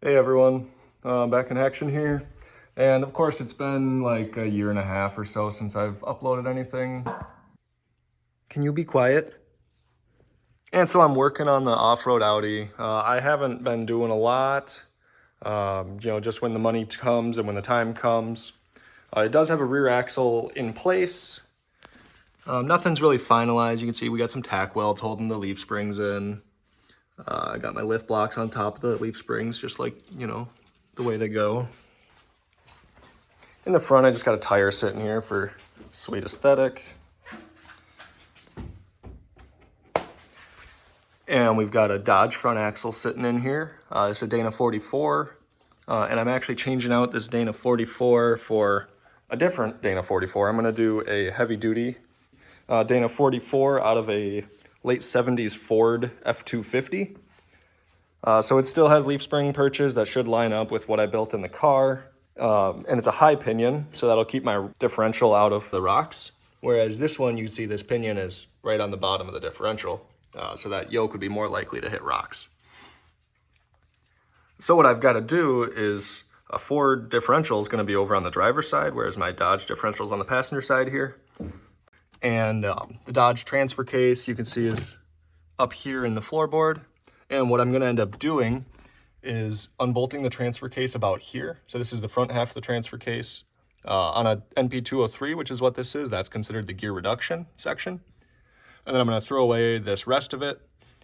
Hey everyone, back in action here. And of course it's been like a year and a half or so since I've uploaded anything. Can you be quiet? And so I'm working on the off-road Audi. I haven't been doing a lot, just when the money comes and when the time comes. It does have a rear axle in place. Nothing's really finalized. You can see we got some tack welds holding the leaf springs in. I got my lift blocks on top of the leaf springs, just like, the way they go. In the front, I just got a tire sitting here for sweet aesthetic. And we've got a Dodge front axle sitting in here. It's a Dana 44. And I'm actually changing out this Dana 44 for a different Dana 44. I'm gonna do a heavy duty Dana 44 out of a late 70s Ford F-250. So it still has leaf spring perches that should line up with what I built in the car. And it's a high pinion, so that'll keep my differential out of the rocks. Whereas this one, you can see this pinion is right on the bottom of the differential. So that yoke would be more likely to hit rocks. So what I've got to do is a Ford differential is going to be over on the driver's side, whereas my Dodge differential is on the passenger side here. And the Dodge transfer case, you can see, is up here in the floorboard. And what I'm going to end up doing is unbolting the transfer case about here. So this is the front half of the transfer case. On a NP203, which is what this is, that's considered the gear reduction section. And then I'm going to throw away this rest of it.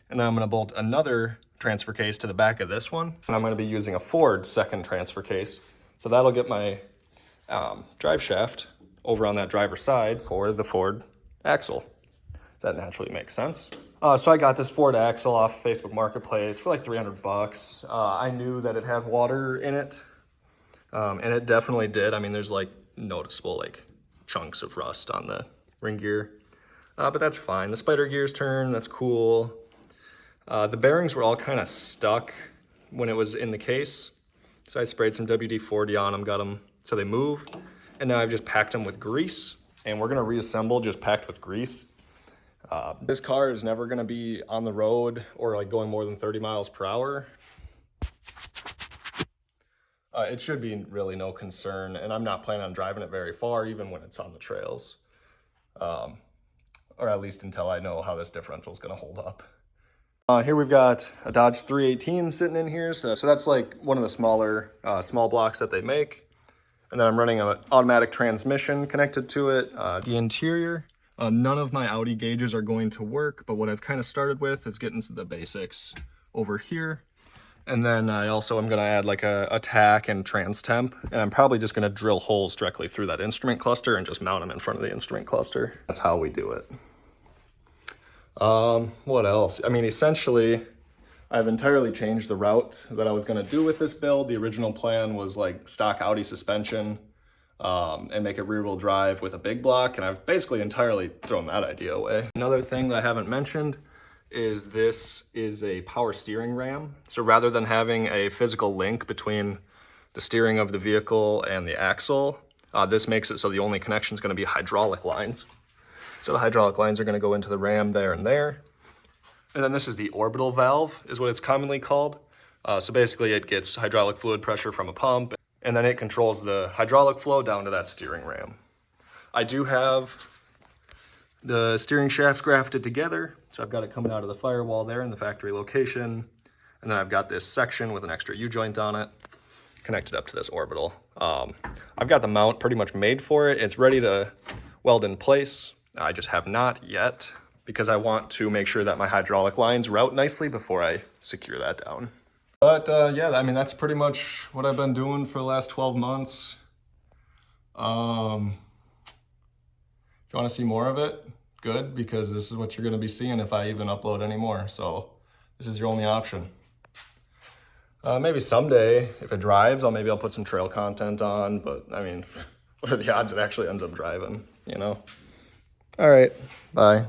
And then I'm going to bolt another transfer case to the back of this one. And I'm going to be using a Ford second transfer case. So that'll get my drive shaft over on that driver's side for the Ford axle. That naturally makes sense. So I got this Ford axle off Facebook Marketplace for like 300 bucks. I knew that it had water in it, and it definitely did. I mean, there's like noticeable like chunks of rust on the ring gear, but that's fine. The spider gears turn, that's cool. The bearings were all kind of stuck when it was in the case. So I sprayed some WD-40 on them, got them so they move. And now I've just packed them with grease, and we're gonna reassemble just packed with grease. This car is never gonna be on the road or like going more than 30 miles per hour. It should be really no concern, and I'm not planning on driving it very far, even when it's on the trails. Or at least until I know how this differential is gonna hold up. Here we've got a Dodge 318 sitting in here. So that's like one of the smaller, small blocks that they make. And then I'm running an automatic transmission connected to it. The interior, none of my Audi gauges are going to work, but what I've kind of started with is getting to the basics over here. And then I also am gonna add like a tack and trans temp, and I'm probably just gonna drill holes directly through that instrument cluster and just mount them in front of the instrument cluster. That's how we do it. What else? I mean, essentially, I've entirely changed the route that I was going to do with this build. The original plan was like stock Audi suspension and make it rear wheel drive with a big block, and I've basically entirely thrown that idea away. Another thing that I haven't mentioned is this is a power steering ram. So rather than having a physical link between the steering of the vehicle and the axle, this makes it so the only connection is going to be hydraulic lines. So the hydraulic lines are going to go into the ram there and there. And then this is the orbital valve, is what it's commonly called. So basically it gets hydraulic fluid pressure from a pump, and then it controls the hydraulic flow down to that steering ram. I do have the steering shafts grafted together. So I've got it coming out of the firewall there in the factory location. And then I've got this section with an extra U-joint on it connected up to this orbital. I've got the mount pretty much made for it. It's ready to weld in place. I just have not yet, because I want to make sure that my hydraulic lines route nicely before I secure that down. But yeah, I mean, that's pretty much what I've been doing for the last 12 months. If you want to see more of it, good, because this is what you're going to be seeing if I even upload any more. So this is your only option. Maybe someday, if it drives, maybe I'll put some trail content on, but I mean, what are the odds it actually ends up driving, you know? All right, bye.